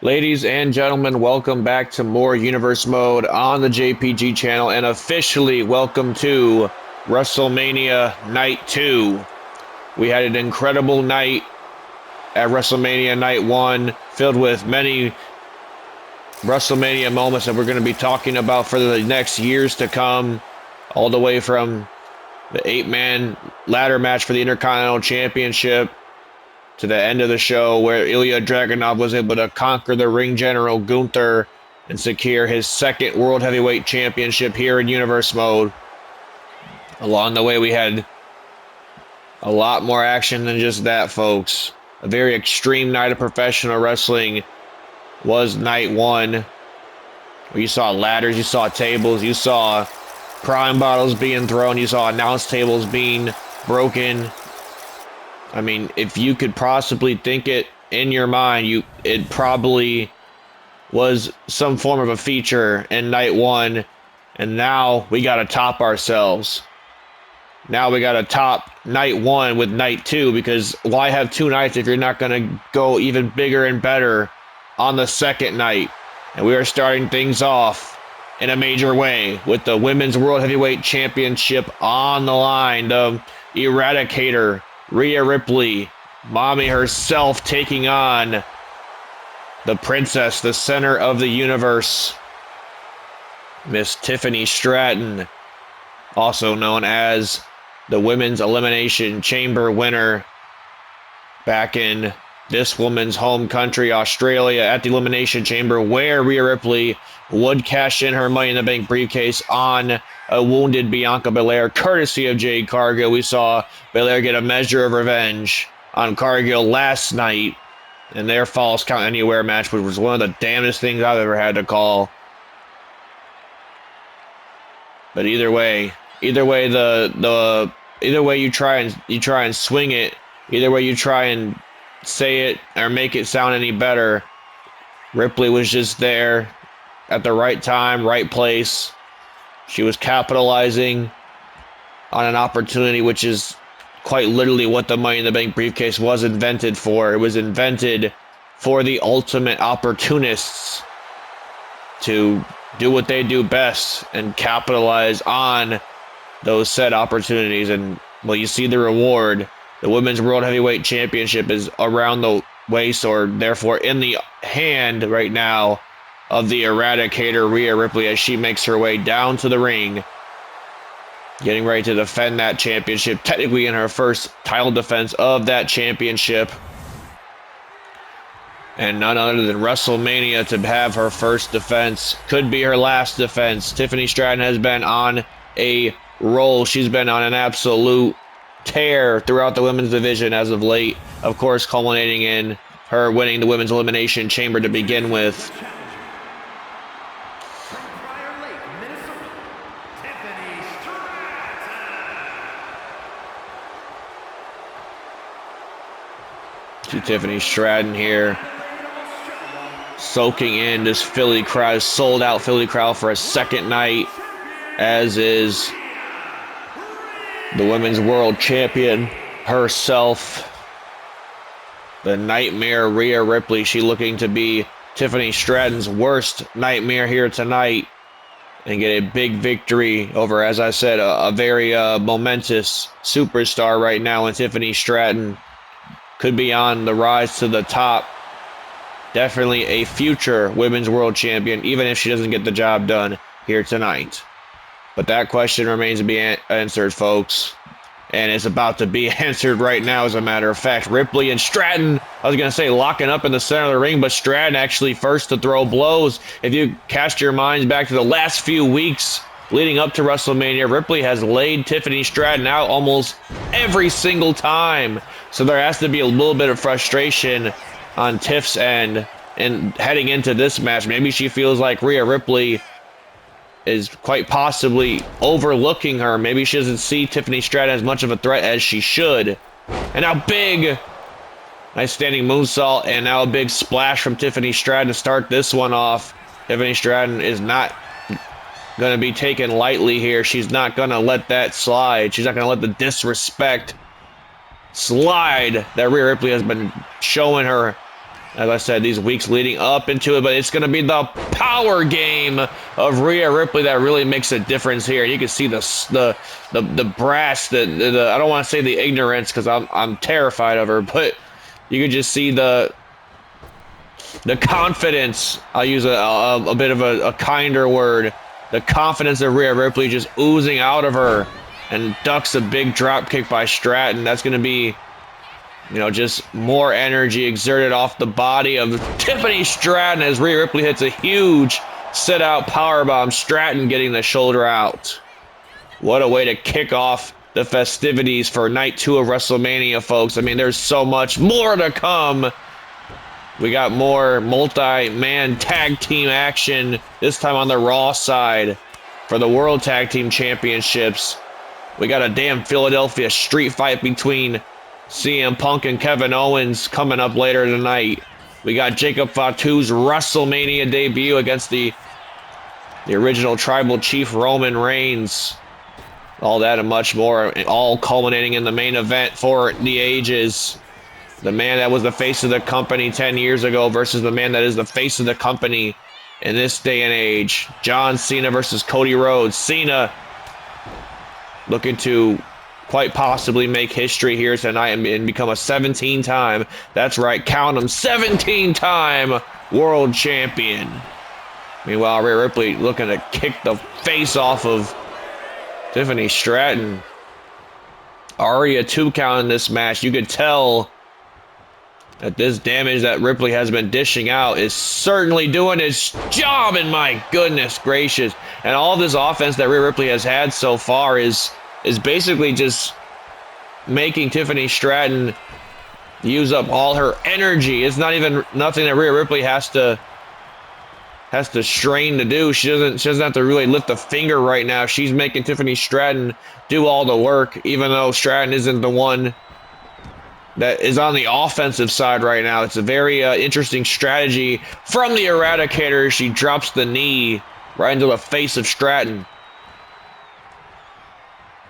Ladies and gentlemen, welcome back to more Universe Mode on the JPG channel, and officially welcome to WrestleMania Night 2. We had an incredible night at WrestleMania Night 1, filled with many WrestleMania moments that we're going to be talking about for the next years to come, all the way from the 8-man ladder match for the Intercontinental Championship to the end of the show where Ilya Dragunov was able to conquer the ring general Gunther and secure his second World Heavyweight Championship here in Universe Mode. Along the way, we had a lot more action than just that, folks. A very extreme night of professional wrestling was night 1. Where you saw ladders, you saw tables, you saw prime bottles being thrown, you saw announce tables being broken. I mean, if you could possibly think it in your mind, it probably was some form of a feature in night 1, and now we got to top ourselves. Now we got to top night 1 with night 2, because why have 2 nights if you're not going to go even bigger and better on the second night? And we are starting things off in a major way with the Women's World Heavyweight Championship on the line. The Eradicator, Rhea Ripley, Mommy herself, taking on the princess, the center of the universe, Miss Tiffany Stratton, also known as the Women's Elimination Chamber winner back in this woman's home country, Australia, at the Elimination Chamber, where Rhea Ripley would cash in her Money in the Bank briefcase on a wounded Bianca Belair, courtesy of Jade Cargill. We saw Belair get a measure of revenge on Cargill last night in their Falls Count Anywhere match, which was one of the damnedest things I've ever had to call. But either way either way you try and swing it, either way you try and say it or make it sound any better, Ripley was just there at the right time, right place. She was capitalizing on an opportunity, which is quite literally what the Money in the Bank briefcase was invented for. It was invented for the ultimate opportunists to do what they do best and capitalize on those said opportunities. And well, you see the reward. The Women's World Heavyweight Championship is around the waist, or therefore in the hand right now, of the Eradicator, Rhea Ripley, as she makes her way down to the ring, getting ready to defend that championship, technically in her first title defense of that championship. And none other than WrestleMania to have her first defense. Could be her last defense. Tiffany Stratton has been on a roll. She's been on an absolute tear throughout the women's division as of late. Of course, culminating in her winning the Women's Elimination Chamber to begin with. See Tiffany Stratton here, soaking in this Philly crowd, sold out Philly crowd for a second night, as is the Women's World Champion herself, the Nightmare Rhea Ripley. She looking to be Tiffany Stratton's worst nightmare here tonight and get a big victory over, as I said, a very momentous superstar right now in Tiffany Stratton. Could be on the rise to the top. Definitely a future Women's World Champion, even if she doesn't get the job done here tonight. But that question remains to be answered, folks. And it's about to be answered right now, as a matter of fact. Ripley and Stratton, I was going to say locking up in the center of the ring, but Stratton actually first to throw blows. If you cast your minds back to the last few weeks leading up to WrestleMania, Ripley has laid Tiffany Stratton out almost every single time. So there has to be a little bit of frustration on Tiff's end and heading into this match. Maybe she feels like Rhea Ripley is quite possibly overlooking her. Maybe she doesn't see Tiffany Stratton as much of a threat as she should. And now big, nice standing moonsault, and now a big splash from Tiffany Stratton to start this one off. Tiffany Stratton is not going to be taken lightly here. She's not going to let that slide. She's not going to let the disrespect slide that Rhea Ripley has been showing her as I said, these weeks leading up into it, but it's going to be the power game of Rhea Ripley that really makes a difference here. You can see the brass, I don't want to say the ignorance because I'm terrified of her, but you can just see the confidence. I'll use a bit of a kinder word. The confidence of Rhea Ripley just oozing out of her, and ducks a big drop kick by Stratton. That's going to be, you know, just more energy exerted off the body of Tiffany Stratton as Rhea Ripley hits a huge sit-out powerbomb. Stratton getting the shoulder out. What a way to kick off the festivities for night 2 of WrestleMania, folks. I mean, there's so much more to come. We got more multi-man tag team action, this time on the Raw side for the World Tag Team Championships. We got a damn Philadelphia street fight between CM Punk and Kevin Owens coming up later tonight. We got Jacob Fatu's WrestleMania debut against the original Tribal Chief Roman Reigns. All that and much more, all culminating in the main event for the ages. The man that was the face of the company 10 years ago versus the man that is the face of the company in this day and age. John Cena versus Cody Rhodes. Cena looking to quite possibly make history here tonight and become a 17-time, that's right, count them, 17-time world champion. Meanwhile, Rhea Ripley looking to kick the face off of Tiffany Stratton. Already a 2 count in this match. You could tell that this damage that Ripley has been dishing out is certainly doing its job, and my goodness gracious. And all this offense that Rhea Ripley has had so far is basically just making Tiffany Stratton use up all her energy. It's not even nothing that Rhea Ripley has to strain to do. She doesn't have to really lift a finger right now. She's making Tiffany Stratton do all the work, even though Stratton isn't the one that is on the offensive side right now. It's a very interesting strategy from the Eradicator. She drops the knee right into the face of Stratton.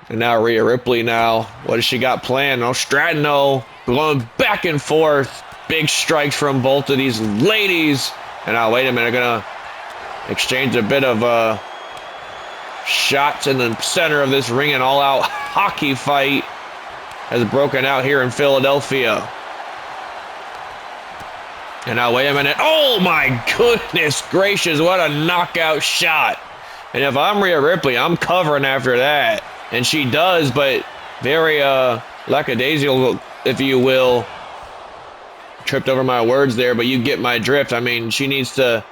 And now Rhea Ripley now. What has she got planned? Oh, Stratton, no. Going back and forth. Big strikes from both of these ladies. And now, wait a minute. Going to exchange a bit of shots in the center of this ring. An all-out hockey fight has broken out here in Philadelphia. And now, wait a minute. Oh, my goodness gracious. What a knockout shot. And if I'm Rhea Ripley, I'm covering after that. And she does, but very lackadaisical, if you will. Tripped over my words there, but you get my drift. I mean, she needs to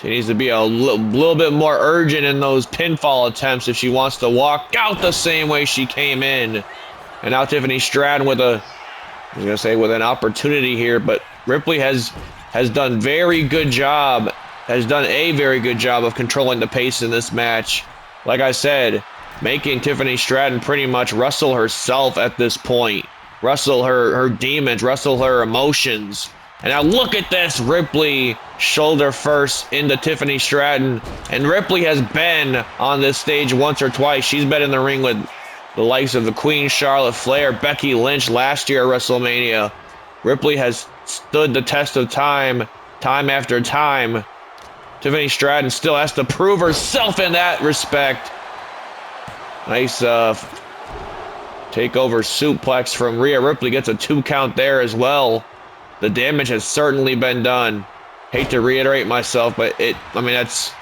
be a little bit more urgent in those pinfall attempts if she wants to walk out the same way she came in. And now Tiffany Stratton with an opportunity here, but Ripley has done a very good job of controlling the pace in this match. Like I said, making Tiffany Stratton pretty much wrestle herself at this point. Wrestle her demons, wrestle her emotions. And now look at this, Ripley shoulder first into Tiffany Stratton. And Ripley has been on this stage once or twice. She's been in the ring with the likes of the Queen, Charlotte Flair, Becky Lynch last year at WrestleMania. Ripley has stood the test of time after time. Tiffany Stratton still has to prove herself in that respect. Nice takeover suplex from Rhea Ripley. Gets a 2 count there as well. The damage has certainly been done. Hate to reiterate myself, but it's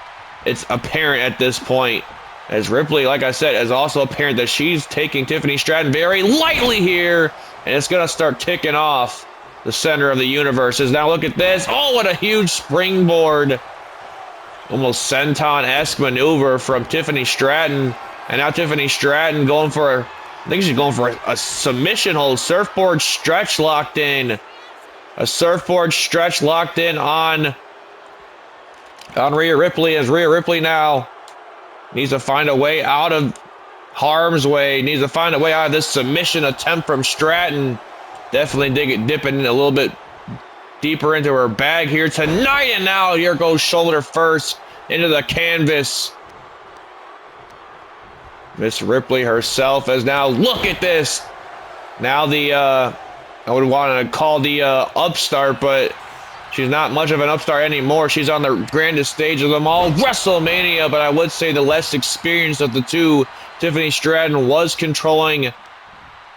apparent at this point. As Ripley, like I said, is also apparent that she's taking Tiffany Stratton very lightly here. And it's going to start ticking off. The center of the universe is now, look at this. Oh, what a huge springboard. Almost senton-esque maneuver from Tiffany Stratton. And now Tiffany Stratton going for, I think she's going for a submission hold. Surfboard stretch locked in. A surfboard stretch locked in on Rhea Ripley, as Rhea Ripley now needs to find a way out of harm's way. Needs to find a way out of this submission attempt from Stratton. Definitely dipping a little bit deeper into her bag here tonight. And now here goes shoulder first into the canvas. Miss Ripley herself as now, look at this. Now the I would want to call the upstart, but she's not much of an upstart anymore. She's on the grandest stage of them all, WrestleMania, but I would say the less experienced of the two. Tiffany Stratton was controlling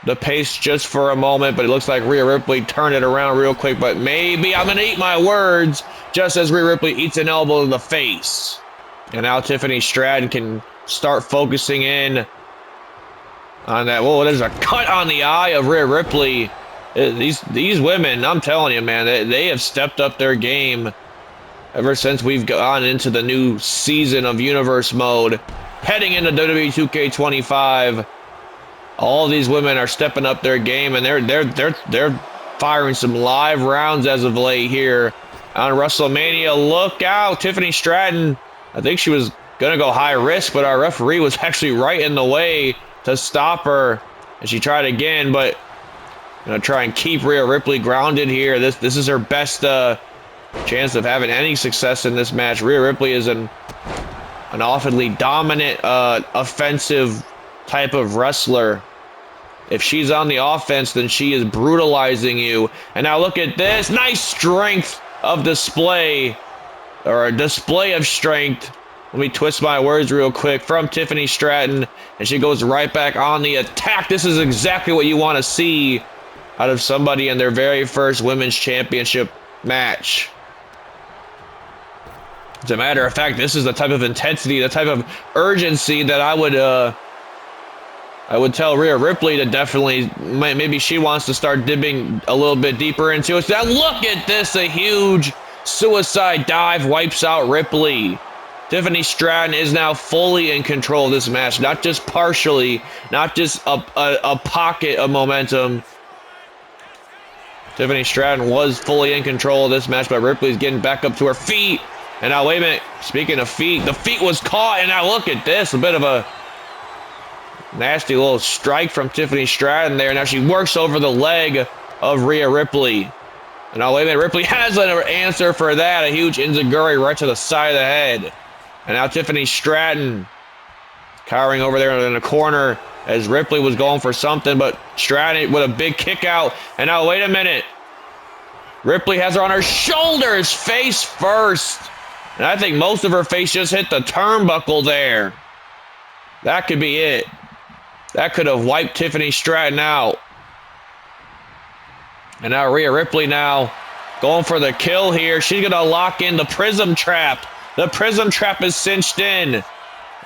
the pace just for a moment, but it looks like Rhea Ripley turned it around real quick, but maybe I'm going to eat my words just as Rhea Ripley eats an elbow to the face. And now Tiffany Stratton can start focusing in on that. Whoa, there's a cut on the eye of Rhea Ripley. These women, I'm telling you, man, they have stepped up their game ever since we've gone into the new season of Universe Mode. Heading into WWE 2K25, all these women are stepping up their game, and they're firing some live rounds as of late here on WrestleMania. Look out, Tiffany Stratton. I think she was gonna go high risk, but our referee was actually right in the way to stop her, and she tried again, but try and keep Rhea Ripley grounded here. This is her best chance of having any success in this match. Rhea Ripley is an awfully dominant, offensive type of wrestler. If she's on the offense, then she is brutalizing you. And now look at this. Nice strength of display, or a display of strength. Let me twist my words real quick from Tiffany Stratton, and she goes right back on the attack. This is exactly what you want to see out of somebody in their very first women's championship match. As a matter of fact, this is the type of intensity, the type of urgency that I would tell Rhea Ripley to definitely, maybe she wants to start dipping a little bit deeper into it. Now look at this, a huge suicide dive wipes out Ripley. Tiffany Stratton is now fully in control of this match, not just partially, not just a pocket of momentum. Tiffany Stratton was fully in control of this match, but Ripley's getting back up to her feet. And now, wait a minute, speaking of feet, the feet was caught, and now look at this, a bit of a nasty little strike from Tiffany Stratton there. Now she works over the leg of Rhea Ripley. And now, wait a minute, Ripley has an answer for that, a huge enziguri right to the side of the head. And now Tiffany Stratton cowering over there in the corner as Ripley was going for something, but Stratton with a big kick out. And now, wait a minute, Ripley has her on her shoulders, face first. And I think most of her face just hit the turnbuckle there. That could be it. That could have wiped Tiffany Stratton out. And now Rhea Ripley now going for the kill here. She's going to lock in the Prism Trap. The Prism Trap is cinched in.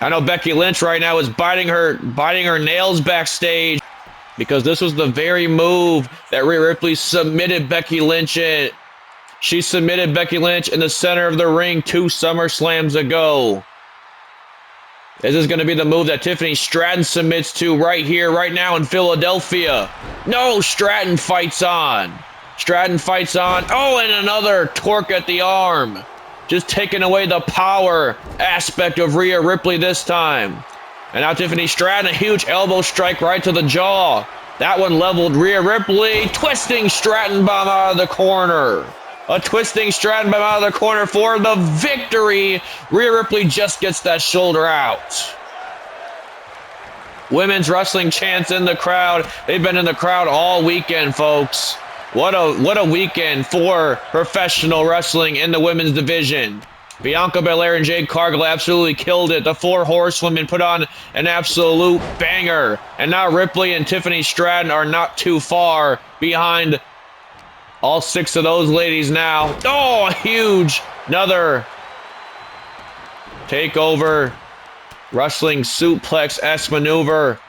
I know Becky Lynch right now is biting her nails backstage, because this was the very move that Rhea Ripley submitted Becky Lynch in. She submitted Becky Lynch in the center of the ring 2 SummerSlams ago. This is going to be the move that Tiffany Stratton submits to right here, right now in Philadelphia. No, Stratton fights on. Stratton fights on. Oh, and another torque at the arm. Just taking away the power aspect of Rhea Ripley this time. And now Tiffany Stratton, a huge elbow strike right to the jaw. That one leveled Rhea Ripley. Twisting Stratton bomb out of the corner. A twisting Stratton bomb out of the corner for the victory. Rhea Ripley just gets that shoulder out. Women's wrestling chants in the crowd. They've been in the crowd all weekend, folks. What a weekend for professional wrestling in the women's division. Bianca Belair and Jade Cargill absolutely killed it. The 4 horsewomen put on an absolute banger. And now Ripley and Tiffany Stratton are not too far behind all 6 of those ladies now. Oh, huge. Another takeover wrestling suplex-esque maneuver.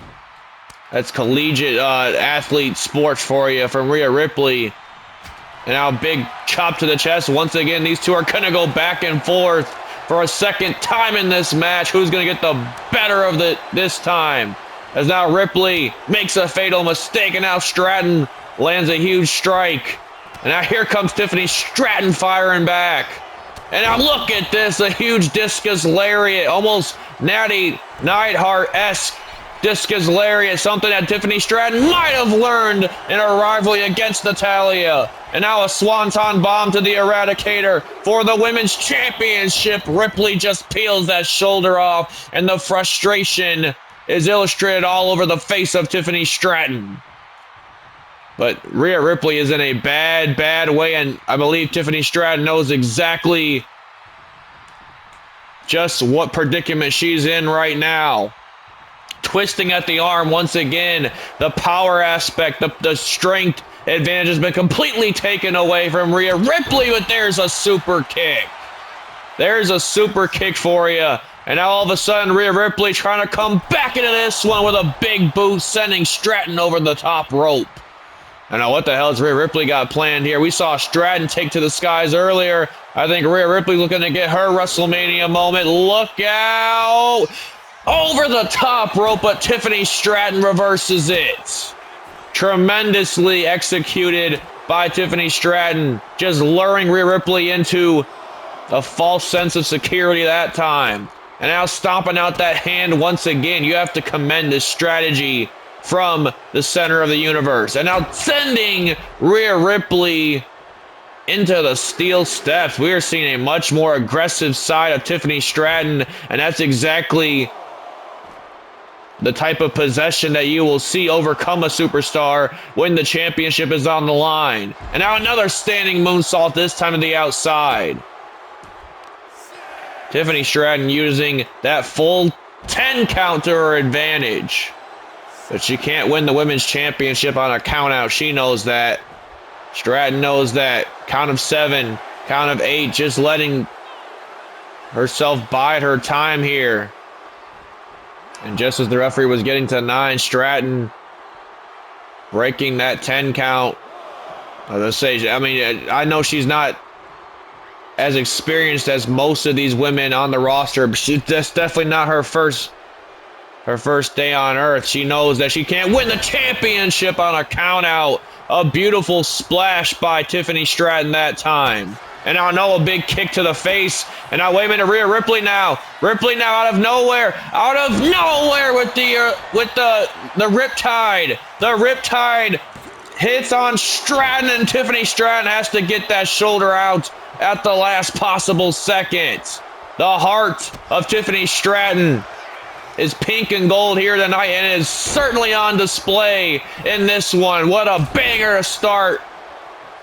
That's collegiate athlete sports for you from Rhea Ripley. And now big chop to the chest. Once again, these two are going to go back and forth for a second time in this match. Who's going to get the better of this time? As now Ripley makes a fatal mistake, and now Stratton lands a huge strike. And now here comes Tiffany Stratton firing back. And now look at this, a huge discus lariat, almost Natty Neidhart-esque discus lariat, something that Tiffany Stratton might have learned in her rivalry against Natalya. And now a swanton bomb to the Eradicator for the Women's Championship. Ripley just peels that shoulder off, and the frustration is illustrated all over the face of Tiffany Stratton. But Rhea Ripley is in a bad, bad way, and I believe Tiffany Stratton knows exactly just what predicament she's in right now. Twisting at the arm once again. The power aspect, the strength advantage has been completely taken away from Rhea Ripley, but there's a super kick. There's a super kick for you. And now all of a sudden, Rhea Ripley trying to come back into this one with a big boot, sending Stratton over the top rope. I know what the hell has Rhea Ripley got planned here. We saw Stratton take to the skies earlier. I think Rhea Ripley looking to get her WrestleMania moment. Look out! Over the top rope, but Tiffany Stratton reverses it. Tremendously executed by Tiffany Stratton, just luring Rhea Ripley into a false sense of security that time. And now stomping out that hand once again. You have to commend this strategy from the center of the universe. And now sending Rhea Ripley into the steel steps. We are seeing a much more aggressive side of Tiffany Stratton, and that's exactly the type of possession that you will see overcome a superstar when the championship is on the line. And now another standing moonsault, this time to the outside. Tiffany Stratton using that full 10 count to her advantage. But she can't win the women's championship on a count out. She knows that. Stratton knows that. Count of 7, count of 8, just letting herself bide her time here. And just as the referee was getting to 9, Stratton breaking that 10 count. I know she's not as experienced as most of these women on the roster, but that's definitely not her first day on Earth. She knows that she can't win the championship on a count out. A beautiful splash by Tiffany Stratton that time. And now a big kick to the face. And now wait a minute, Rhea Ripley now. Ripley now out of nowhere with the riptide. The riptide hits on Stratton, and Tiffany Stratton has to get that shoulder out at the last possible second. The heart of Tiffany Stratton is pink and gold here tonight, and it is certainly on display in this one. What a banger to start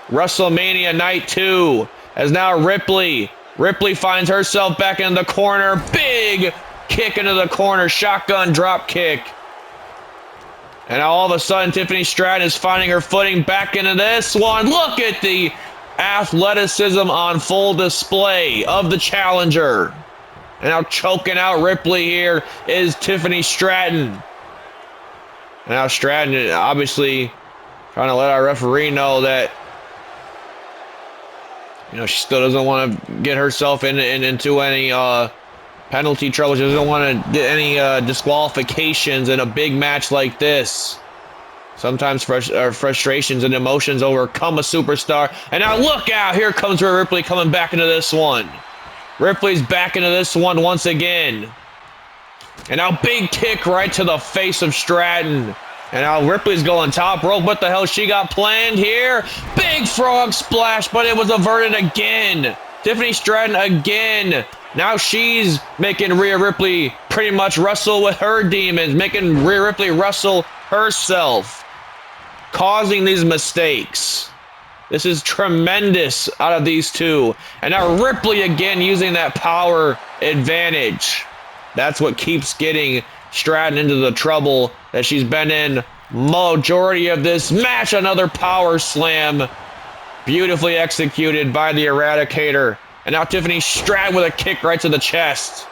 WrestleMania Night 2. As now Ripley finds herself back in the corner. Big kick into the corner. Shotgun drop kick. And now all of a sudden, Tiffany Stratton is finding her footing back into this one. Look at the athleticism on full display of the challenger. And now choking out Ripley here is Tiffany Stratton. And now Stratton obviously trying to let our referee know that she still doesn't want to get herself into any penalty trouble. She doesn't want to get any disqualifications in a big match like this. Sometimes frustrations and emotions overcome a superstar. And now look out! Here comes Rhea Ripley coming back into this one. Ripley's back into this one once again. And now big kick right to the face of Stratton. And now Ripley's going top rope. What the hell she got planned here? Big frog splash, but it was averted again. Tiffany Stratton again. Now she's making Rhea Ripley pretty much wrestle with her demons, making Rhea Ripley wrestle herself, causing these mistakes. This is tremendous out of these two. And now Ripley again using that power advantage. That's what keeps getting Stratton into the trouble that she's been in majority of this match. Another power slam, beautifully executed by the Eradicator. And now Tiffany Stratton with a kick right to the chest.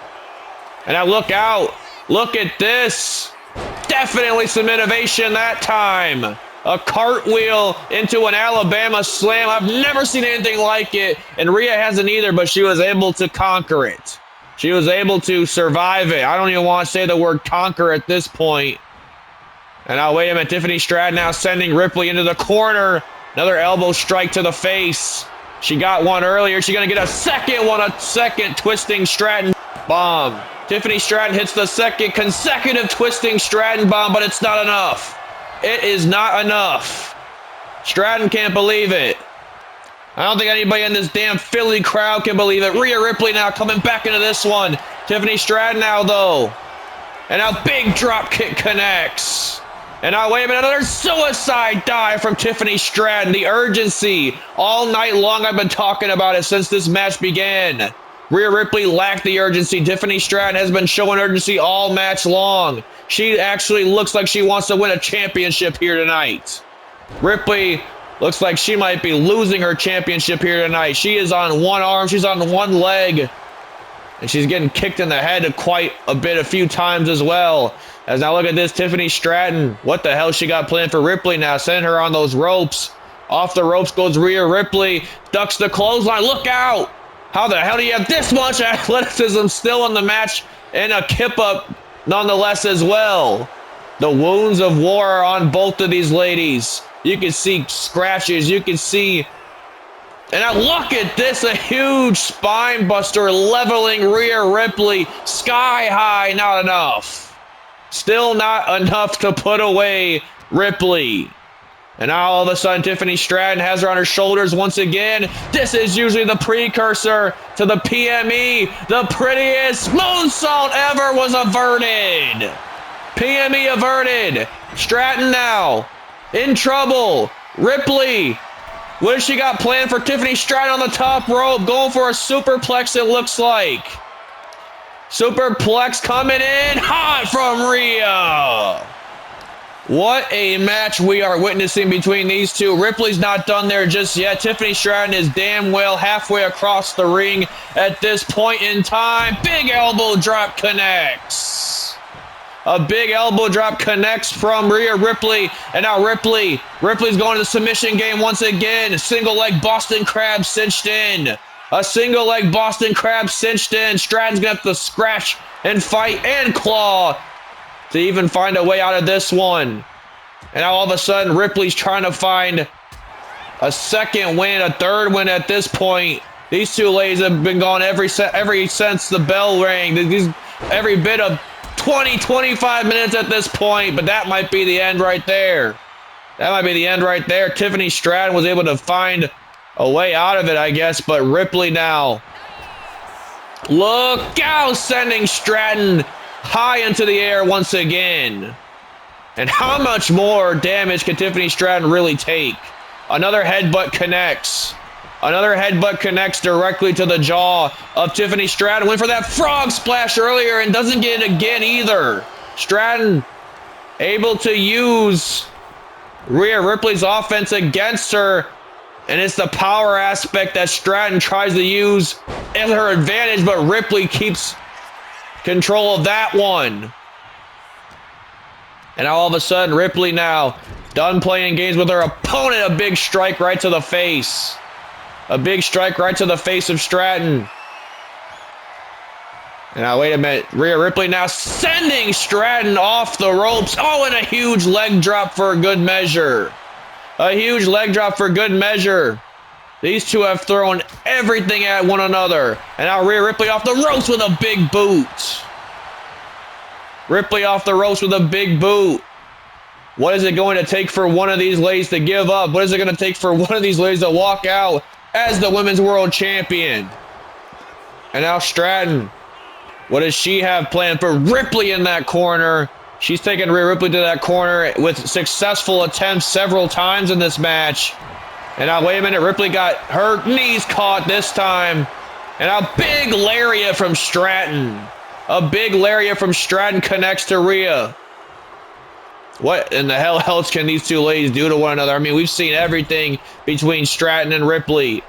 And now look out. Look at this. Definitely some innovation that time. A cartwheel into an Alabama slam. I've never seen anything like it. And Rhea hasn't either, but she was able to conquer it. She was able to survive it. I don't even want to say the word conquer at this point. And now, wait a minute. Tiffany Stratton now sending Ripley into the corner. Another elbow strike to the face. She got one earlier. She's going to get a second one. A second twisting Stratton bomb. Tiffany Stratton hits the second consecutive twisting Stratton bomb, but it's not enough. It is not enough. Stratton can't believe it. I don't think anybody in this damn Philly crowd can believe it. Rhea Ripley now coming back into this one. Tiffany Stratton now, though. And now big drop kick connects. And now, wait a minute, another suicide dive from Tiffany Stratton. The urgency all night long. I've been talking about it since this match began. Rhea Ripley lacked the urgency. Tiffany Stratton has been showing urgency all match long. She actually looks like she wants to win a championship here tonight. Ripley looks like she might be losing her championship here tonight. She is on one arm. She's on one leg. And she's getting kicked in the head quite a few times as well. As now look at this, Tiffany Stratton. What the hell she got planned for Ripley now? Sending her on those ropes. Off the ropes goes Rhea Ripley. Ducks the clothesline. Look out! How the hell do you have this much athleticism still in the match? And a kip up nonetheless as well. The wounds of war are on both of these ladies. You can see scratches. You can see... And now look at this, a huge spine buster leveling Rhea Ripley. Sky high, not enough. Still not enough to put away Ripley. And now all of a sudden Tiffany Stratton has her on her shoulders once again. This is usually the precursor to the PME. The prettiest moonsault ever was averted. PME averted. Stratton now in trouble. Ripley. What has she got planned for Tiffany Stratton on the top rope? Going for a superplex, it looks like. Superplex coming in hot from Rhea. What a match we are witnessing between these two. Ripley's not done there just yet. Tiffany Stratton is damn well halfway across the ring at this point in time. Big elbow drop connects. A big elbow drop connects from Rhea Ripley. And now Ripley's going to the submission game once again. Single leg Boston Crab cinched in. A single leg Boston Crab cinched in. Stratton's going to have to scratch and fight and claw to even find a way out of this one. And now all of a sudden Ripley's trying to find a second win, a third win at this point. These two ladies have been gone every since the bell rang. Every bit of 20-25 minutes at this point, but that might be the end right there. That might be the end right there. Tiffany Stratton was able to find a way out of it, I guess, but Ripley now. Look out, sending Stratton high into the air once again. And how much more damage can Tiffany Stratton really take? Another headbutt connects. Another headbutt connects directly to the jaw of Tiffany Stratton. Went for that frog splash earlier and doesn't get it again either. Stratton able to use Rhea Ripley's offense against her. And it's the power aspect that Stratton tries to use as her advantage, but Ripley keeps control of that one. And all of a sudden, Ripley now done playing games with her opponent. A big strike right to the face. A big strike right to the face of Stratton. And now, wait a minute. Rhea Ripley now sending Stratton off the ropes. Oh, and a huge leg drop for good measure. A huge leg drop for good measure. These two have thrown everything at one another. And now Rhea Ripley off the ropes with a big boot. Ripley off the ropes with a big boot. What is it going to take for one of these ladies to give up? What is it going to take for one of these ladies to walk out as the Women's World Champion? And now Stratton. What does she have planned for Ripley in that corner? She's taken Rhea Ripley to that corner with successful attempts several times in this match. And now, wait a minute, Ripley got her knees caught this time. And a big lariat from Stratton. A big lariat from Stratton connects to Rhea. What in the hell else can these two ladies do to one another? I mean, we've seen everything between Stratton and Ripley.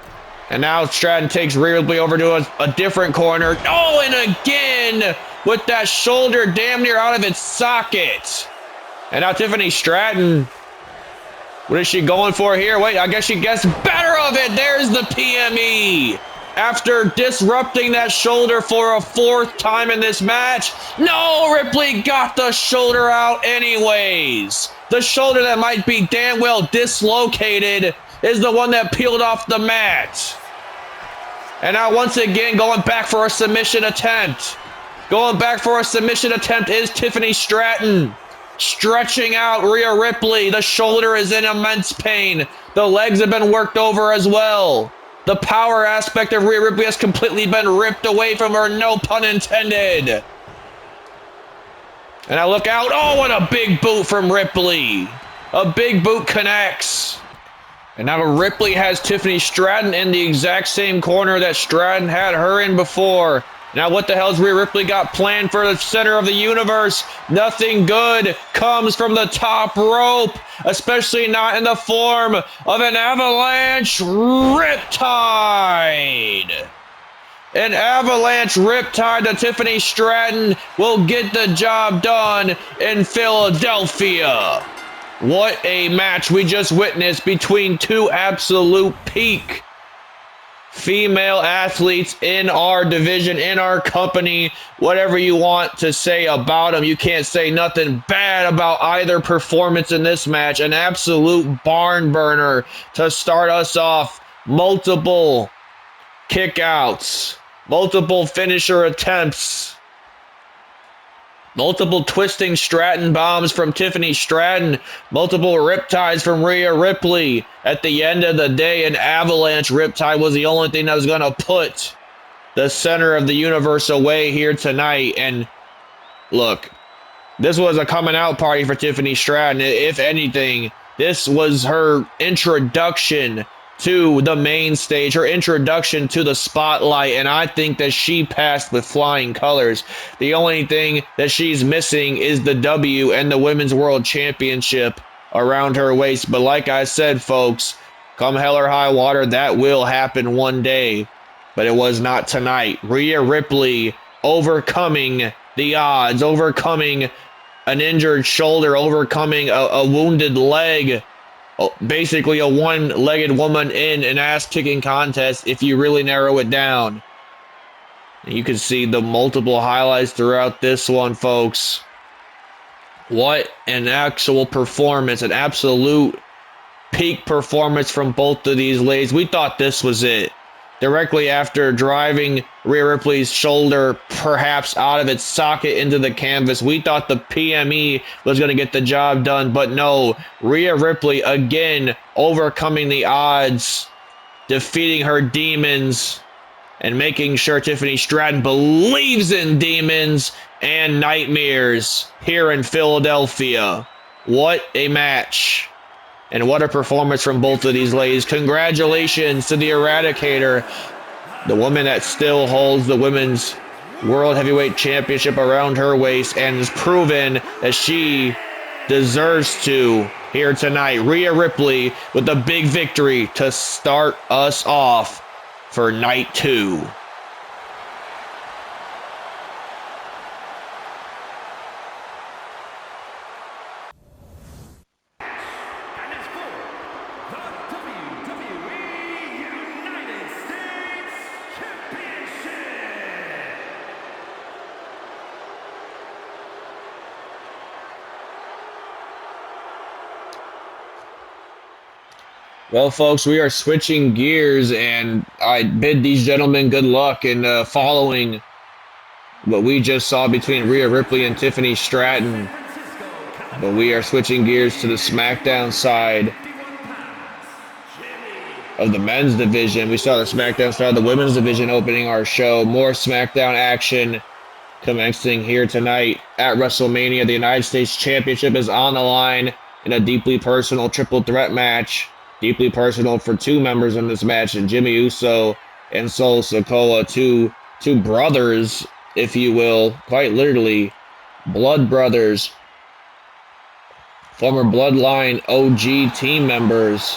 And now Stratton takes Rhea Ripley over to a different corner. Oh, and again with that shoulder damn near out of its socket. And now Tiffany Stratton. What is she going for here? Wait, I guess she gets better of it. There's the PME. After disrupting that shoulder for a fourth time in this match. No, Ripley got the shoulder out anyways. The shoulder that might be damn well dislocated is the one that peeled off the mat. And now once again going back for a submission attempt. Going back for a submission attempt is Tiffany Stratton. Stretching out Rhea Ripley. The shoulder is in immense pain. The legs have been worked over as well. The power aspect of Rhea Ripley has completely been ripped away from her, no pun intended. And I look out. Oh, what a big boot from Ripley. A big boot connects. And now Ripley has Tiffany Stratton in the exact same corner that Stratton had her in before. Now what the hell's Rhea Ripley got planned for the center of the universe? Nothing good comes from the top rope, especially not in the form of an avalanche riptide. An avalanche riptide to Tiffany Stratton will get the job done in Philadelphia. What a match we just witnessed between two absolute peak female athletes in our division, in our company. Whatever you want to say about them, you can't say nothing bad about either performance in this match. An absolute barn burner to start us off. Multiple kickouts, multiple finisher attempts, multiple twisting Stratton bombs from Tiffany Stratton, multiple riptides from Rhea Ripley. At the end of the day, an avalanche riptide was the only thing that was going to put the center of the universe away here tonight. And look, this was a coming out party for Tiffany Stratton. If anything, this was her introduction to the main stage, her introduction to the spotlight, and I think that she passed with flying colors. The only thing that she's missing is the W and the Women's World Championship around her waist. But like I said, folks, come hell or high water, that will happen one day. But it was not tonight. Rhea Ripley overcoming the odds, overcoming an injured shoulder, overcoming a wounded leg. Basically a one-legged woman in an ass-kicking contest if you really narrow it down. You can see the multiple highlights throughout this one, folks. What an actual performance, an absolute peak performance from both of these ladies. We thought this was it. Directly after driving Rhea Ripley's shoulder perhaps out of its socket into the canvas, we thought the PME was going to get the job done, but no. Rhea Ripley again overcoming the odds, defeating her demons, and making sure Tiffany Stratton believes in demons and nightmares here in Philadelphia. What a match. And what a performance from both of these ladies. Congratulations to the Eradicator, the woman that still holds the Women's World Heavyweight Championship around her waist and has proven that she deserves to here tonight. Rhea Ripley with a big victory to start us off for night 2. Well, folks, we are switching gears, and I bid these gentlemen good luck in following what we just saw between Rhea Ripley and Tiffany Stratton. But we are switching gears to the SmackDown side of the men's division. We saw the SmackDown side of the women's division opening our show. More SmackDown action commencing here tonight at WrestleMania. The United States Championship is on the line in a deeply personal triple threat match. Deeply personal for two members in this match, and Jimmy Uso and Solo Sikoa, two brothers, if you will, quite literally, blood brothers, former Bloodline OG team members,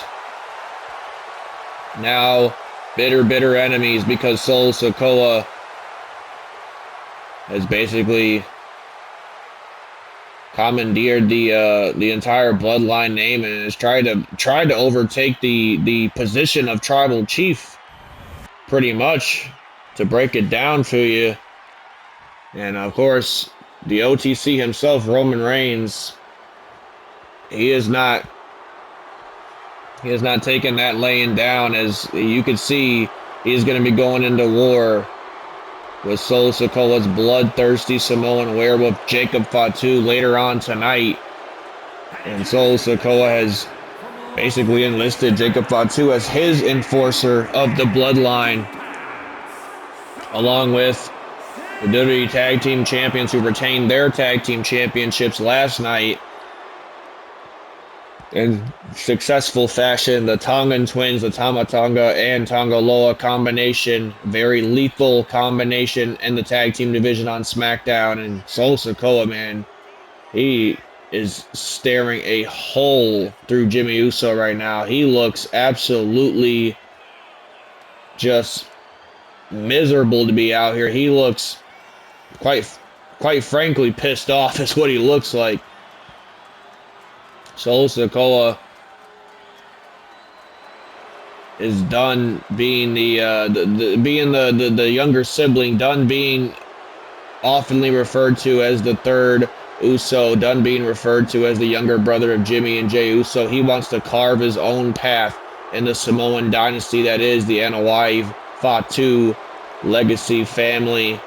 now bitter enemies because Solo Sikoa has basically commandeered the entire Bloodline name and has tried to overtake the position of tribal chief, pretty much, to break it down for you. And of course, the OTC himself, Roman Reigns, he has not taken that laying down. As you can see, he is going to be going into war with Solo Sikoa's bloodthirsty Samoan werewolf Jacob Fatu later on tonight. And Solo Sikoa has basically enlisted Jacob Fatu as his enforcer of the bloodline, along with The WWE Tag Team Champions who retained their Tag Team Championships last night in successful fashion. The Tongan Twins, the Tama Tonga and Tonga Loa combination, very lethal combination in the Tag Team division on SmackDown. And Solo Sikoa, man, he is staring a hole through Jimmy Uso right now. He looks absolutely just miserable to be out here. He looks quite frankly pissed off is what he looks like. Solo Sikoa is done being the younger sibling, done being oftenly referred to as the third Uso, done being referred to as the younger brother of Jimmy and Jey Uso. He wants to carve his own path in the Samoan dynasty that is the Anoa'i Fatu legacy family.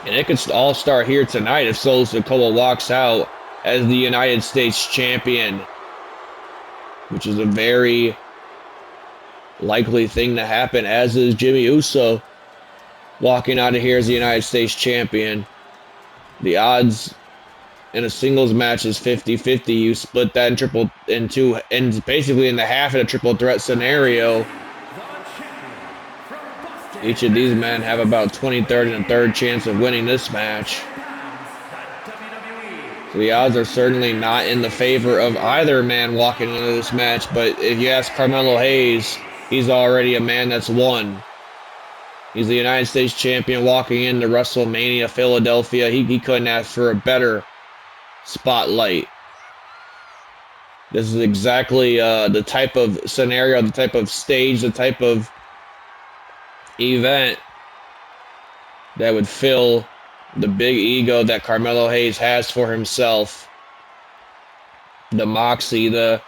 And it could all start here tonight if Solo Sikoa walks out as the United States champion, which is a very likely thing to happen, as is Jimmy Uso walking out of here as the United States champion. The odds in a singles match is 50-50. You split that basically in the half in a triple threat scenario. Each of these men have about 23rd and a third chance of winning this match. So the odds are certainly not in the favor of either man walking into this match, but if you ask Carmelo Hayes, he's already a man that's won. He's the United States champion walking into WrestleMania Philadelphia. He couldn't ask for a better spotlight. This is exactly the type of scenario, the type of stage, the type of event that would fill the big ego that Carmelo Hayes has for himself. The moxie, the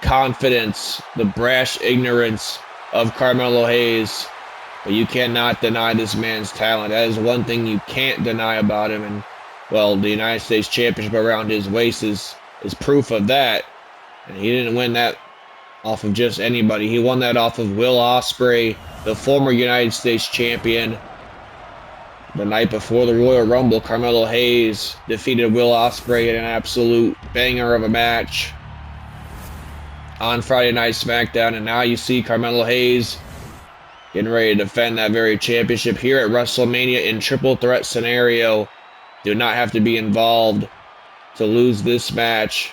confidence, the brash ignorance of Carmelo Hayes. But you cannot deny this man's talent. That is one thing you can't deny about him. And, well, the United States Championship around his waist is proof of that. And he didn't win that off of just anybody. He won that off of Will Ospreay, the former United States champion. The night before the Royal Rumble, Carmelo Hayes defeated Will Ospreay in an absolute banger of a match on Friday Night SmackDown. And now you see Carmelo Hayes getting ready to defend that very championship here at WrestleMania in triple threat scenario. Do not have to be involved to lose this match.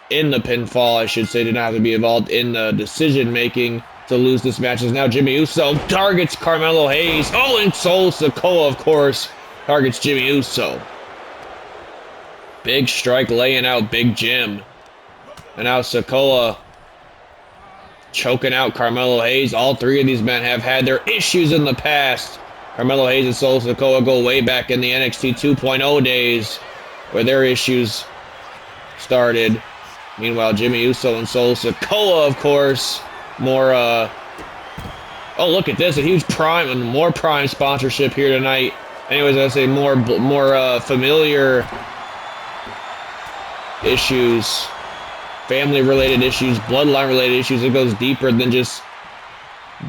In the pinfall, I should say, do not have to be involved in the decision making to lose this match. Is now Jimmy Uso targets Carmelo Hayes. Oh, and Solo Sikoa, of course, targets Jimmy Uso. Big strike laying out Big Jim. And now Sikoa choking out Carmelo Hayes. All three of these men have had their issues in the past. Carmelo Hayes and Solo Sikoa go way back in the NXT 2.0 days where their issues started. Meanwhile, Jimmy Uso and Solo Sikoa, of course, more, oh, look at this, a huge Prime, and more Prime sponsorship here tonight. Anyways, I say more familiar issues, family-related issues, bloodline-related issues. It goes deeper than just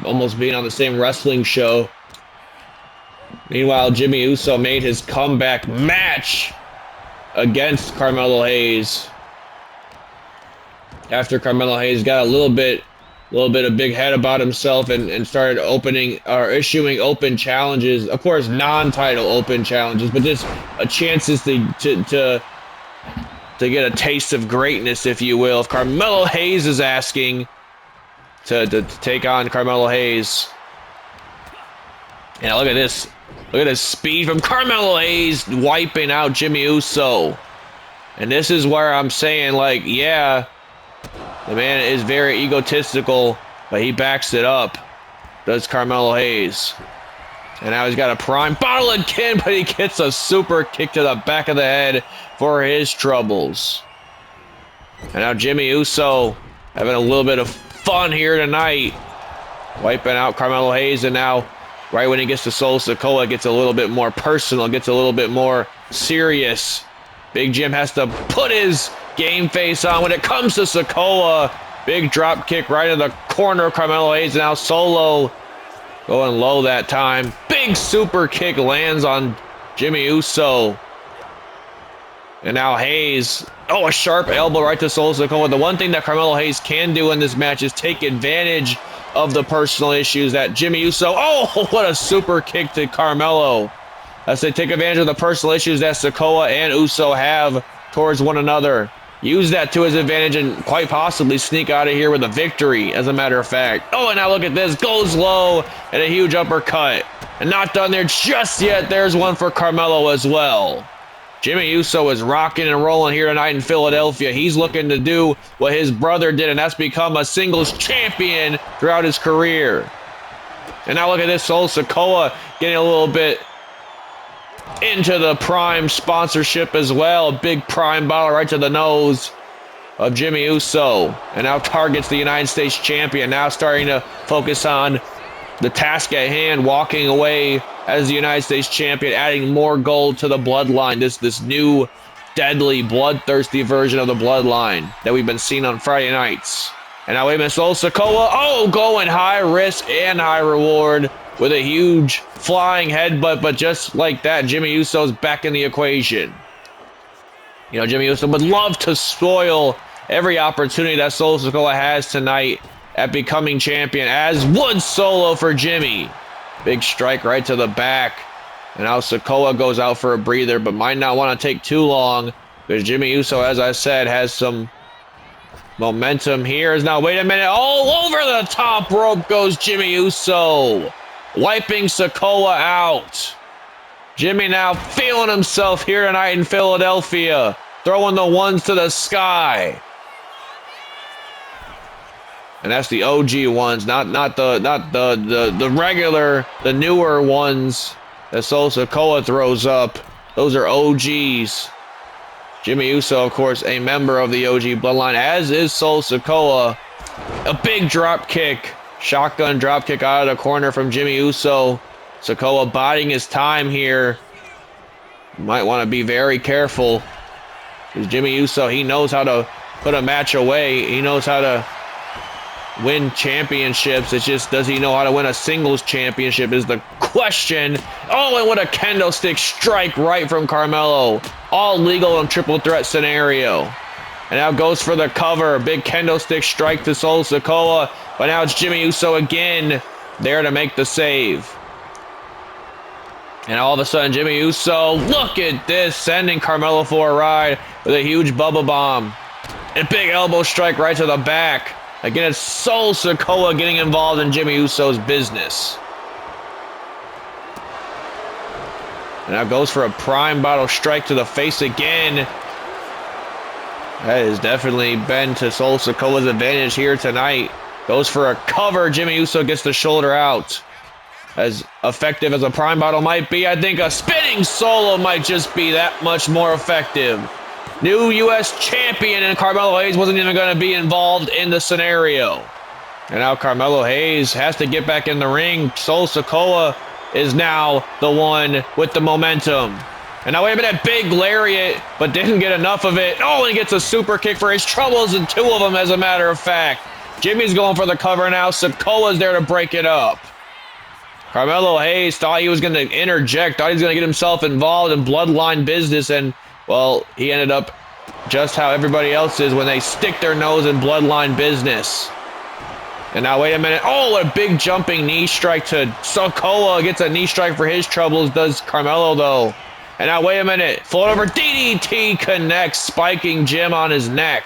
almost being on the same wrestling show. Meanwhile, Jimmy Uso made his comeback match against Carmelo Hayes after Carmelo Hayes got a little bit of big head about himself and started issuing open challenges. Of course, non-title open challenges, but just chances to get a taste of greatness, if you will. If Carmelo Hayes is asking to take on Carmelo Hayes. Yeah, look at this. Look at this speed from Carmelo Hayes wiping out Jimmy Uso. And this is where I'm saying, like, yeah, the man is very egotistical, but he backs it up. Does Carmelo Hayes. And now he's got a prime bottle again, but he gets a super kick to the back of the head for his troubles. And now Jimmy Uso having a little bit of fun here tonight, wiping out Carmelo Hayes. And now, right when he gets to Solo Sikoa, it gets a little bit more personal, gets a little bit more serious. Big Jim has to put his game face on when it comes to Sikoa. Big drop kick right in the corner of Carmelo Hayes. And now Solo Going low that time. Big super kick lands on Jimmy Uso. And now Hayes. Oh, a sharp elbow right to Solo Sikoa. The one thing that Carmelo Hayes can do in this match is take advantage of the personal issues that Jimmy Uso. Oh, what a super kick to Carmelo. As they take advantage of the personal issues that Sikoa and Uso have towards one another. Use that to his advantage and quite possibly sneak out of here with a victory, as a matter of fact. Oh, and now look at this. Goes low and a huge uppercut. And not done there just yet. There's one for Carmelo as well. Jimmy Uso is rocking and rolling here tonight in Philadelphia. He's looking to do what his brother did, and that's become a singles champion throughout his career. And now look at this. Solo Sikoa getting a little bit into the Prime sponsorship as well. A big Prime bottle right to the nose of Jimmy Uso. And now targets the United States champion. Now starting to focus on the task at hand, walking away as the United States champion, adding more gold to the bloodline. This new deadly, bloodthirsty version of the bloodline that we've been seeing on Friday nights. And now wait a minute, Solo Sikoa, oh, going high risk and high reward with a huge flying headbutt, but just like that, Jimmy Uso's back in the equation. You know, Jimmy Uso would love to spoil every opportunity that Solo Sikoa has tonight at becoming champion, as would Solo for Jimmy. Big strike right to the back. And now Sikoa goes out for a breather, but might not want to take too long because Jimmy Uso, as I said, has some momentum here. Now, wait a minute. All over the top rope goes Jimmy Uso, wiping Sikoa out. Jimmy now feeling himself here tonight in Philadelphia, throwing the ones to the sky. And that's the OG ones, not the regular, the newer ones that Solo Sikoa throws up. Those are OGs. Jimmy Uso, of course, a member of the OG bloodline, as is Solo Sikoa. A big drop kick, shotgun drop kick out of the corner from Jimmy Uso. Sikoa biding his time here. Might want to be very careful, because Jimmy Uso, he knows how to put a match away. He knows how to win championships. It's just, does he know how to win a singles championship is the question. Oh, and what a kendo stick strike right from Carmelo. All legal in triple threat scenario. And now goes for the cover. Big kendo stick strike to Solo Sikoa. But now it's Jimmy Uso again there to make the save. And all of a sudden, Jimmy Uso, look at this, sending Carmelo for a ride with a huge Bubba Bomb. And big elbow strike right to the back. Again, it's Solo Sikoa getting involved in Jimmy Uso's business. And now goes for a Prime bottle strike to the face again. That has definitely been to Solo Sikoa's advantage here tonight. Goes for a cover. Jimmy Uso gets the shoulder out. As effective as a Prime bottle might be, I think a spinning solo might just be that much more effective. New U.S. champion, and Carmelo Hayes wasn't even going to be involved in the scenario. And now Carmelo Hayes has to get back in the ring. Solo Sikoa is now the one with the momentum. And now wait a minute, big lariat, but didn't get enough of it. Oh, and he gets a super kick for his troubles, and two of them, as a matter of fact. Jimmy's going for the cover now. Sikoa's there to break it up. Carmelo Hayes thought he was going to interject, thought he was going to get himself involved in bloodline business, and well, he ended up just how everybody else is when they stick their nose in bloodline business. And now, wait a minute. Oh, a big jumping knee strike to Sikoa. Gets a knee strike for his troubles, does Carmelo, though. And now, wait a minute. Float over DDT connects, spiking Jim on his neck.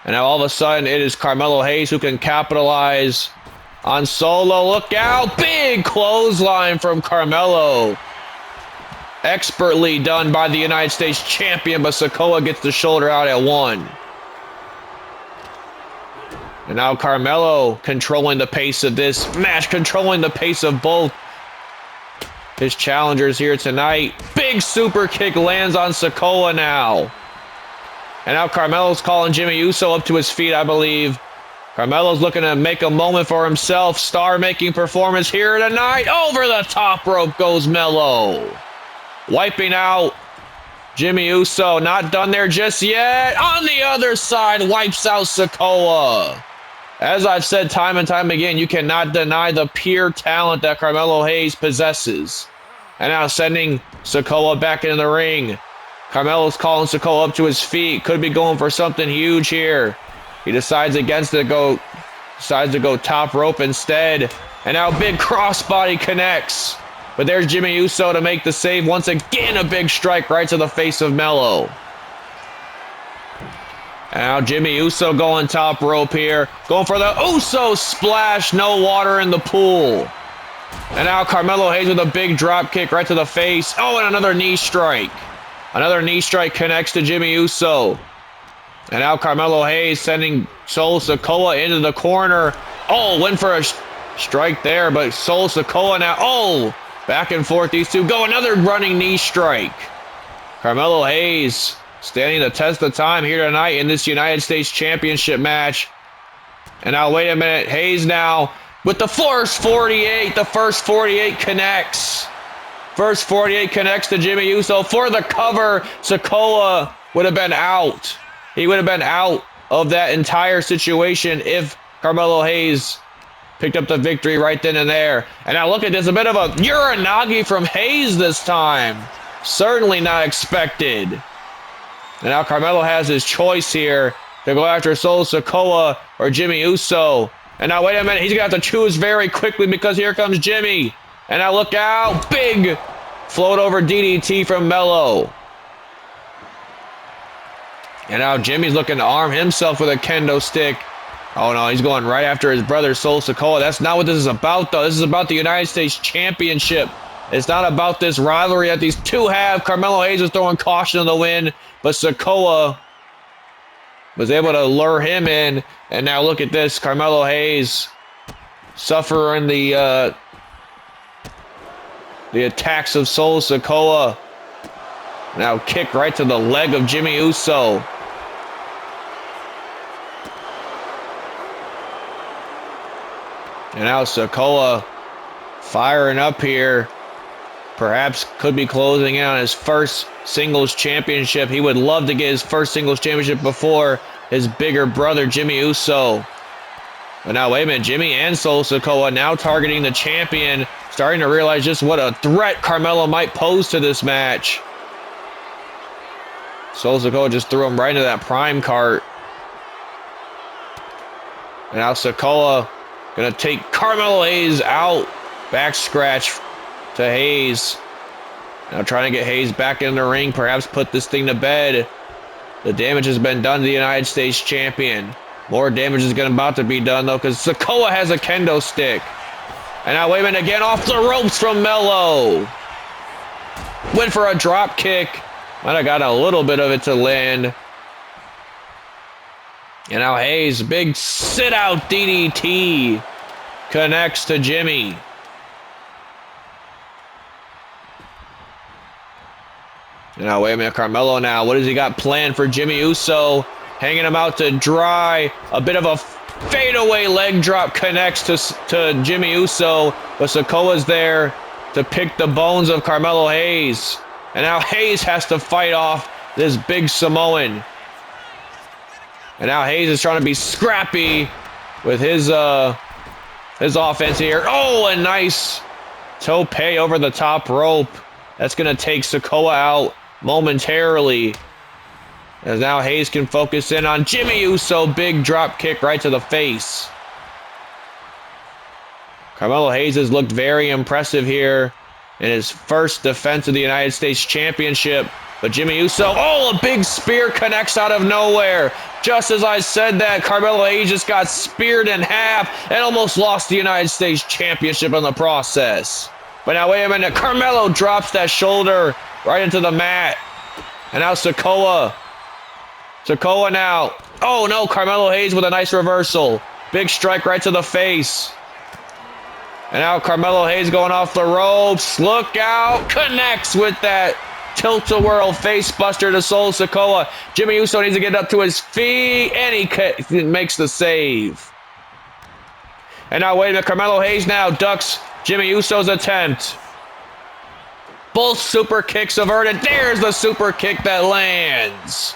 And now, all of a sudden, it is Carmelo Hayes who can capitalize on Solo. Look out. Big clothesline from Carmelo. Expertly done by the United States champion, but Sikoa gets the shoulder out at one. And now Carmelo controlling the pace of this match, controlling the pace of both his challengers here tonight. Big super kick lands on Sikoa now. And now Carmelo's calling Jimmy Uso up to his feet, I believe. Carmelo's looking to make a moment for himself. Star-making performance here tonight. Over the top rope goes Melo. Wiping out Jimmy Uso. Not done there just yet. On the other side, wipes out Sikoa. As I've said time and time again, you cannot deny the pure talent that Carmelo Hayes possesses. And now sending Sikoa back into the ring. Carmelo's calling Sikoa up to his feet. Could be going for something huge here. He decides to go top rope instead. And now big crossbody connects. But there's Jimmy Uso to make the save. Once again, a big strike right to the face of Melo. And now Jimmy Uso going top rope here. Going for the Uso splash. No water in the pool. And now Carmelo Hayes with a big drop kick right to the face. Oh, and another knee strike. Another knee strike connects to Jimmy Uso. And now Carmelo Hayes sending Solo Sikoa into the corner. Oh, went for a strike there, but Solo Sikoa now. Oh, back and forth these two go. Another running knee strike. Carmelo Hayes standing the test of time here tonight in this United States Championship match. And now, wait a minute. Hayes now with the first 48. The first 48 connects. First 48 connects to Jimmy Uso for the cover. Sikoa would have been out. He would have been out of that entire situation if Carmelo Hayes picked up the victory right then and there. And now look at this. A bit of a Uranagi from Hayes this time. Certainly not expected. And now Carmelo has his choice here to go after Solo Sikoa or Jimmy Uso. And now, wait a minute. He's going to have to choose very quickly because here comes Jimmy. And now look out. Big float over DDT from Melo. And now Jimmy's looking to arm himself with a kendo stick. Oh no, he's going right after his brother Solo Sikoa. That's not what this is about, though. This is about the United States Championship. It's not about this rivalry that these two have. Carmelo Hayes was throwing caution in the wind, but Sikoa was able to lure him in. And now look at this. Carmelo Hayes suffering the attacks of Solo Sikoa. Now kick right to the leg of Jimmy Uso. And now Sikoa firing up here. Perhaps could be closing in on his first singles championship. He would love to get his first singles championship before his bigger brother Jimmy Uso. But now, wait a minute. Jimmy and Solo Sikoa now targeting the champion. Starting to realize just what a threat Carmelo might pose to this match. Solo Sikoa just threw him right into that prime cart. And now Sikoa gonna take Carmelo Hayes out. Back scratch to Hayes. Now trying to get Hayes back in the ring. Perhaps put this thing to bed. The damage has been done to the United States champion. More damage is about to be done, though, because Sikoa has a kendo stick. And now, wait a minute, again, off the ropes from Melo. Went for a drop kick. Might have got a little bit of it to land. And now Hayes, big sit-out DDT connects to Jimmy. And now, wait a minute, Carmelo now. What has he got planned for Jimmy Uso? Hanging him out to dry. A bit of a fadeaway leg drop connects to Jimmy Uso. But Sikoa's there to pick the bones of Carmelo Hayes. And now Hayes has to fight off this big Samoan. And now Hayes is trying to be scrappy with his offense here. Oh, a nice tope over the top rope. That's going to take Sikoa out momentarily. As now Hayes can focus in on Jimmy Uso. Big drop kick right to the face. Carmelo Hayes has looked very impressive here in his first defense of the United States Championship. But Jimmy Uso, oh, a big spear connects out of nowhere. Just as I said that, Carmelo Hayes just got speared in half and almost lost the United States Championship in the process. But now, wait a minute. Carmelo drops that shoulder right into the mat. And now Sikoa. Sikoa now. Oh, no. Carmelo Hayes with a nice reversal. Big strike right to the face. And now Carmelo Hayes going off the ropes. Look out. Connects with that tilt-a-whirl face buster to Solo Sikoa. Jimmy Uso needs to get up to his feet. And he makes the save. And now, wait a minute. Carmelo Hayes now ducks Jimmy Uso's attempt. Both super kicks averted. There's the super kick that lands.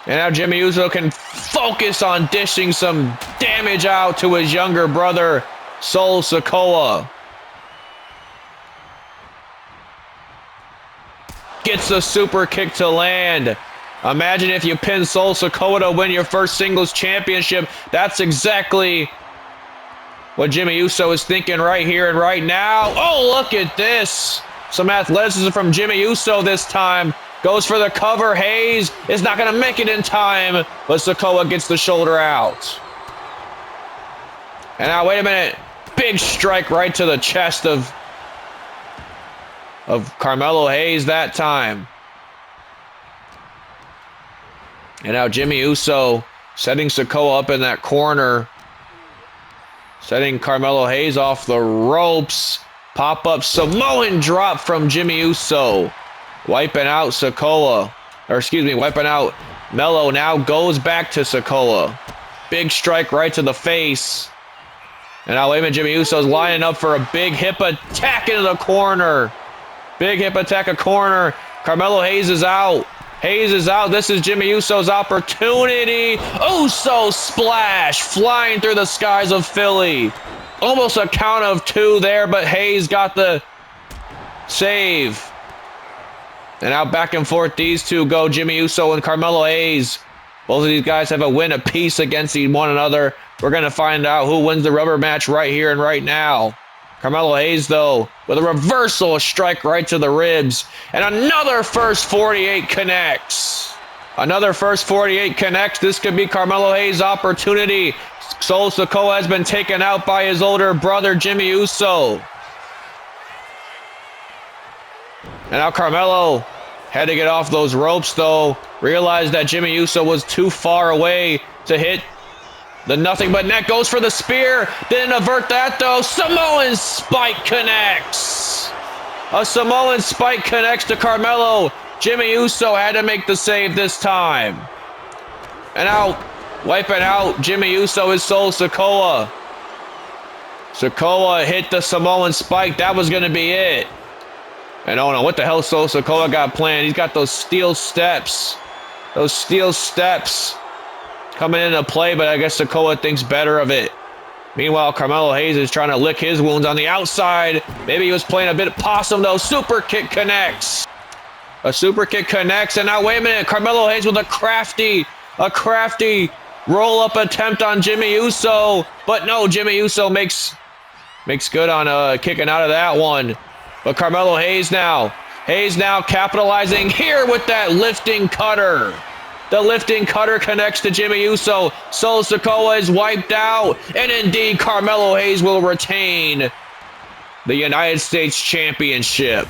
And now Jimmy Uso can focus on dishing some damage out to his younger brother, Solo Sikoa. Gets a super kick to land. Imagine if you pin Solo Sikoa to win your first singles championship. That's exactly what Jimmy Uso is thinking right here and right now. Oh, look at this. Some athleticism from Jimmy Uso this time. Goes for the cover. Hayes is not going to make it in time, but Sikoa gets the shoulder out. And now, wait a minute. Big strike right to the chest of Carmelo Hayes that time. And now Jimmy Uso setting Sikoa up in that corner. Setting Carmelo Hayes off the ropes. Pop-up Samoan drop from Jimmy Uso. Wiping out Sikoa. Or excuse me, wiping out Melo. Now goes back to Sikoa. Big strike right to the face. And now wait a minute, Jimmy Uso's lining up for a big hip attack into the corner. Big hip attack a corner. Carmelo Hayes is out. Hayes is out. This is Jimmy Uso's opportunity. Uso splash flying through the skies of Philly. Almost a count of 2 there, but Hayes got the save. And now back and forth these two go, Jimmy Uso and Carmelo Hayes. Both of these guys have a win apiece against one another. We're going to find out who wins the rubber match right here and right now. Carmelo Hayes, though, with a reversal strike right to the ribs. And another first 48 connects. Another first 48 connects. This could be Carmelo Hayes' opportunity. Solo Sikoa has been taken out by his older brother, Jimmy Uso. And now Carmelo had to get off those ropes, though. Realized that Jimmy Uso was too far away to hit the nothing but net. Goes for the spear. Didn't avert that, though. Samoan spike connects. A Samoan spike connects to Carmelo. Jimmy Uso had to make the save this time. And now, wiping out Jimmy Uso is Solo Sikoa. Sikoa hit the Samoan spike. That was going to be it. And oh no, what the hell Solo Sikoa got planned? He's got those steel steps. Those steel steps coming into play, but I guess Sikoa thinks better of it. Meanwhile, Carmelo Hayes is trying to lick his wounds on the outside. Maybe he was playing a bit of possum, though. Super kick connects. A super kick connects, and now wait a minute. Carmelo Hayes with a crafty roll-up attempt on Jimmy Uso. But no, Jimmy Uso makes good on kicking out of that one. But Carmelo Hayes now capitalizing here with that lifting cutter. The lifting cutter connects to Jimmy Uso. Solo Sikoa is wiped out. And indeed, Carmelo Hayes will retain the United States Championship.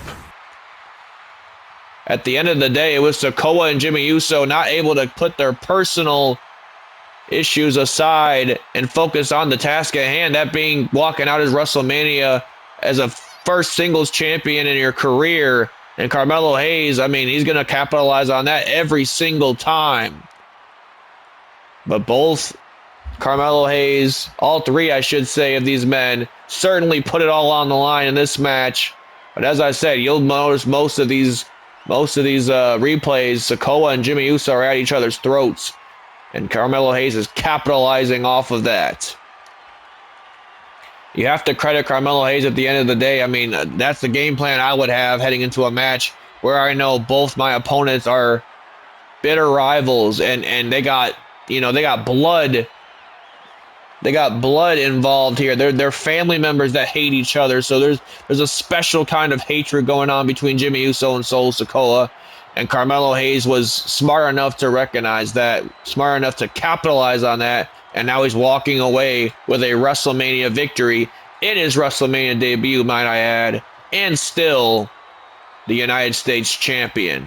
At the end of the day, it was Sikoa and Jimmy Uso not able to put their personal issues aside and focus on the task at hand, that being walking out as WrestleMania as a first singles champion in your career. And Carmelo Hayes, I mean, he's going to capitalize on that every single time. But both Carmelo Hayes, all three, I should say, of these men, certainly put it all on the line in this match. But as I said, you'll notice most of these replays, Sikoa and Jimmy Uso are at each other's throats. And Carmelo Hayes is capitalizing off of that. You have to credit Carmelo Hayes at the end of the day. I mean, that's the game plan I would have heading into a match where I know both my opponents are bitter rivals and they got blood. They got blood involved here. They're family members that hate each other. So there's a special kind of hatred going on between Jimmy Uso and Solo Sikoa. And Carmelo Hayes was smart enough to recognize that, smart enough to capitalize on that. And now he's walking away with a WrestleMania victory in his WrestleMania debut, might I add, and still the United States champion.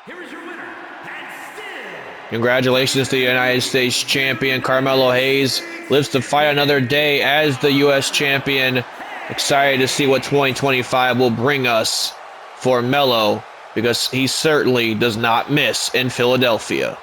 Here is your winner, and still. Congratulations to the United States champion. Carmelo Hayes lives to fight another day as the U.S. champion. Excited to see what 2025 will bring us for Melo, because he certainly does not miss in Philadelphia.